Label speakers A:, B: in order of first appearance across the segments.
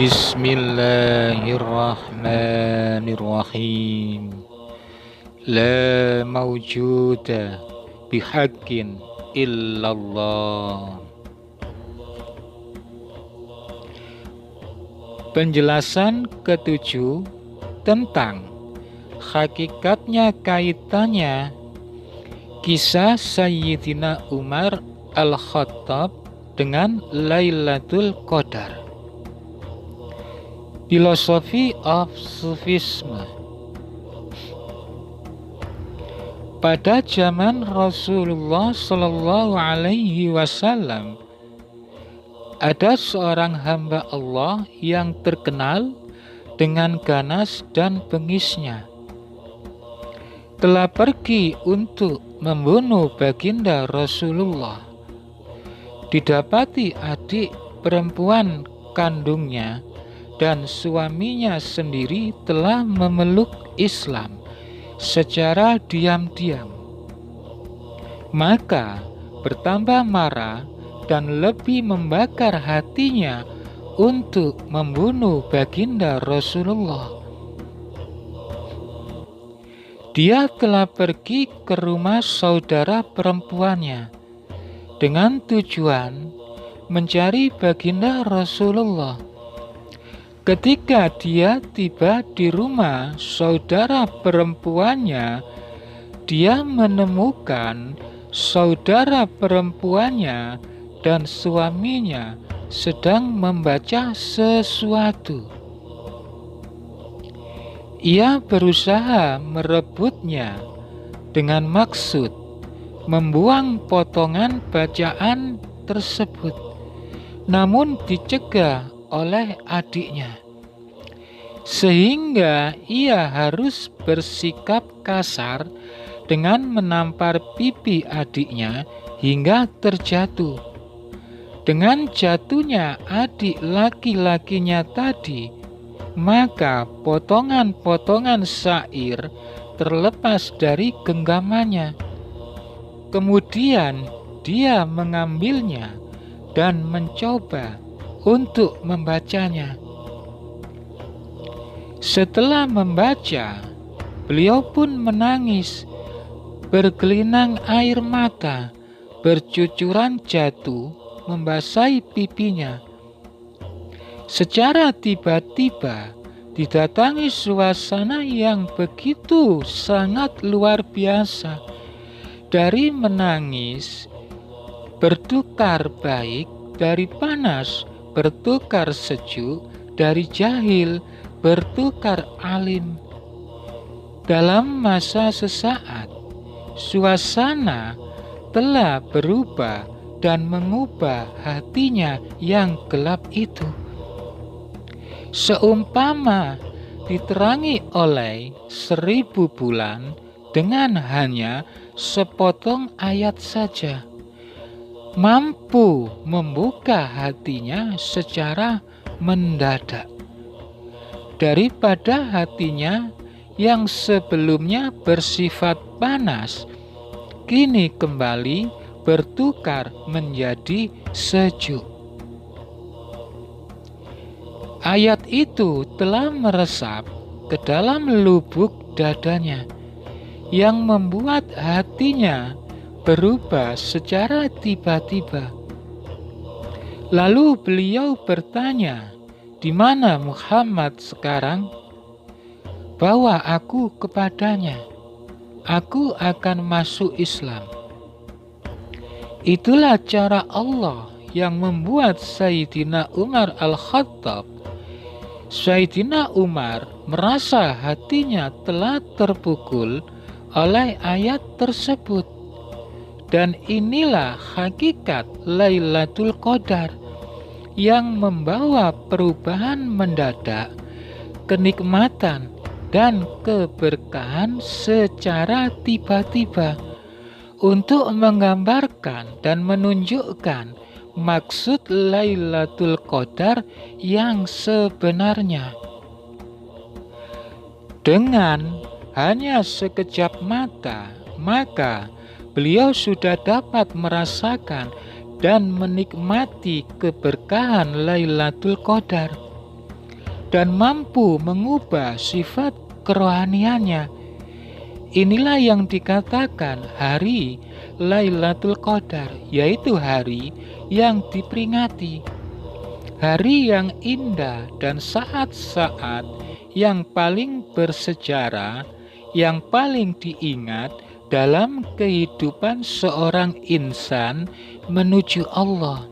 A: Bismillahirrahmanirrahim. La mawjuda bihaqqin illallah. Penjelasan ketujuh tentang hakikatnya kaitannya kisah Sayyidina Umar Al-Khattab dengan Lailatul Qadar. Philosophy of Sufism. Pada zaman Rasulullah Shallallahu Alaihi Wasallam, ada seorang hamba Allah yang terkenal dengan ganas dan bengisnya. Telah pergi untuk membunuh baginda Rasulullah. Didapati adik perempuan kandungnya dan suaminya sendiri telah memeluk Islam secara diam-diam. Maka bertambah marah dan lebih membakar hatinya untuk membunuh baginda Rasulullah. Dia telah pergi ke rumah saudara perempuannya dengan tujuan mencari baginda Rasulullah. Ketika dia tiba di rumah saudara perempuannya, dia menemukan saudara perempuannya dan suaminya sedang membaca sesuatu. Ia berusaha merebutnya dengan maksud membuang potongan bacaan tersebut, namun dicegah oleh adiknya, sehingga ia harus bersikap kasar dengan menampar pipi adiknya hingga terjatuh. Dengan jatuhnya adik laki-lakinya tadi, maka potongan-potongan syair terlepas dari genggamannya. Kemudian dia mengambilnya dan mencoba untuk membacanya. Setelah membaca, beliau pun menangis, bergelinang air mata, bercucuran jatuh, membasahi pipinya. Secara tiba-tiba didatangi suasana yang begitu sangat luar biasa. Dari menangis bertukar baik, dari panas bertukar sejuk, dari jahil bertukar alim. Dalam masa sesaat, suasana telah berubah dan mengubah hatinya yang gelap itu. Seumpama diterangi oleh 1000 bulan dengan hanya sepotong ayat saja, mampu membuka hatinya secara mendadak. Daripada hatinya yang sebelumnya bersifat panas, kini kembali bertukar menjadi sejuk. Ayat itu telah meresap ke dalam lubuk dadanya, yang membuat hatinya berubah secara tiba-tiba. Lalu beliau bertanya, "Di mana Muhammad sekarang?" "Bawa aku kepadanya, aku akan masuk Islam." Itulah cara Allah yang membuat Sayyidina Umar Al-Khattab. Sayyidina Umar merasa hatinya telah terpukul oleh ayat tersebut. Dan inilah hakikat Lailatul Qadar yang membawa perubahan mendadak, kenikmatan dan keberkahan secara tiba-tiba, untuk menggambarkan dan menunjukkan maksud Lailatul Qadar yang sebenarnya. Dengan hanya sekejap mata, maka beliau sudah dapat merasakan dan menikmati keberkahan Lailatul Qadar. dan mampu mengubah sifat kerohaniannya. Inilah yang dikatakan hari Lailatul Qadar, yaitu hari yang diperingati, hari yang indah dan saat-saat yang paling bersejarah, yang paling diingat dalam kehidupan seorang insan menuju Allah.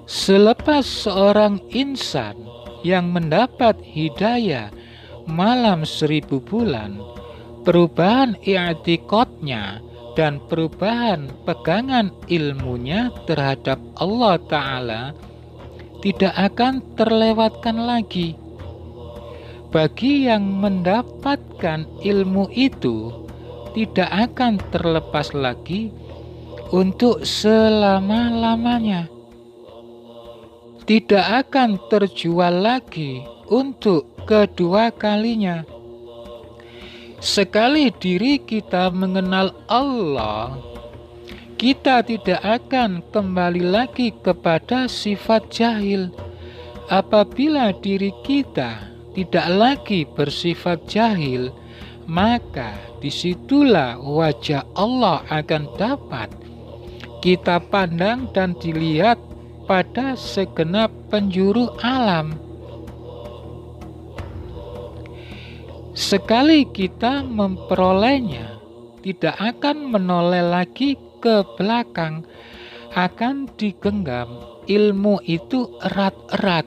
A: Selepas seorang insan yang mendapat hidayah malam 1000 bulan, perubahan i'tiqadnya dan perubahan pegangan ilmunya terhadap Allah Ta'ala tidak akan terlewatkan lagi. Bagi yang mendapatkan ilmu itu, tidak akan terlepas lagi untuk selama-lamanya. Tidak akan terjual lagi untuk kedua kalinya. Sekali diri kita mengenal Allah, kita tidak akan kembali lagi kepada sifat jahil. Apabila diri kita tidak lagi bersifat jahil, maka disitulah wajah Allah akan dapat kita pandang dan dilihat pada segenap penjuru alam. Sekali kita memperolehnya, tidak akan menoleh lagi ke belakang, akan digenggam ilmu itu erat-erat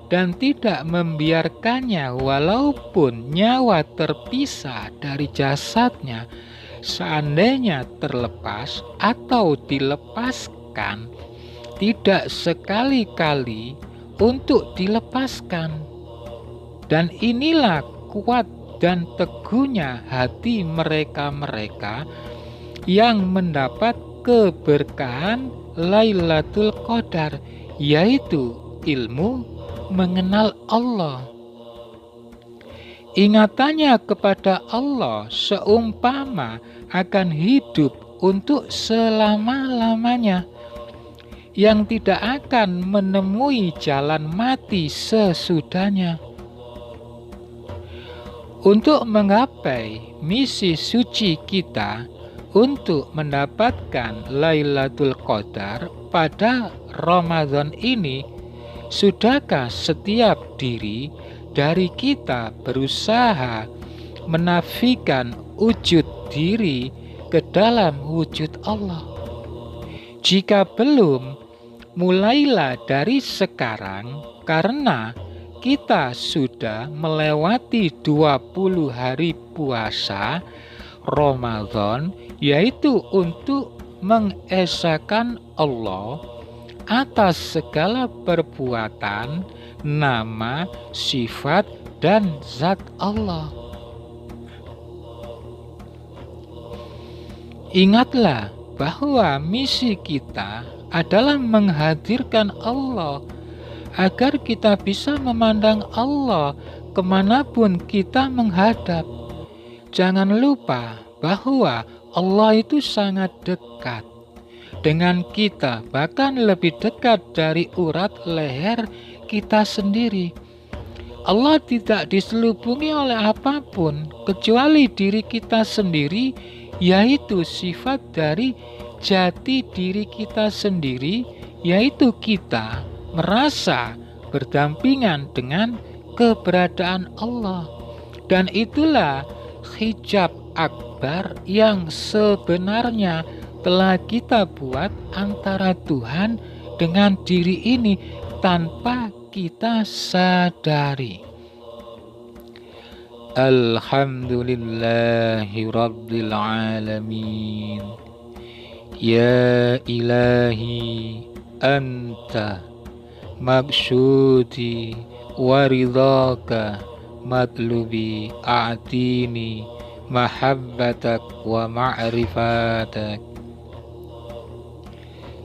A: dan tidak membiarkannya walaupun nyawa terpisah dari jasadnya. Seandainya terlepas atau dilepaskan, tidak sekali-kali untuk dilepaskan. Dan inilah kuat dan teguhnya hati mereka-mereka yang mendapat keberkahan Lailatul Qadar, yaitu ilmu mengenal Allah. Ingatannya kepada Allah seumpama akan hidup untuk selama-lamanya, yang tidak akan menemui jalan mati sesudahnya. Untuk menggapai misi suci kita untuk mendapatkan Lailatul Qadar pada Ramadan ini, sudahkah setiap diri dari kita berusaha menafikan wujud diri ke dalam wujud Allah? Jika belum, mulailah dari sekarang, karena kita sudah melewati 20 hari puasa Ramadan, yaitu untuk mengesahkan Allah atas segala perbuatan, nama, sifat, dan zat Allah. Ingatlah bahwa misi kita adalah menghadirkan Allah, agar kita bisa memandang Allah kemanapun kita menghadap. Jangan lupa bahwa Allah itu sangat dekat dengan kita, bahkan lebih dekat dari urat leher kita sendiri. Allah tidak diselubungi oleh apapun kecuali diri kita sendiri, yaitu sifat dari jati diri kita sendiri, yaitu kita merasa berdampingan dengan keberadaan Allah. Dan itulah hijab akbar yang sebenarnya telah kita buat antara Tuhan dengan diri ini tanpa kita sadari. Alhamdulillahi Rabbil Alamin. Ya ilahi anta maksudi waridaka matlubi a'tini mahabbatak wa ma'rifatak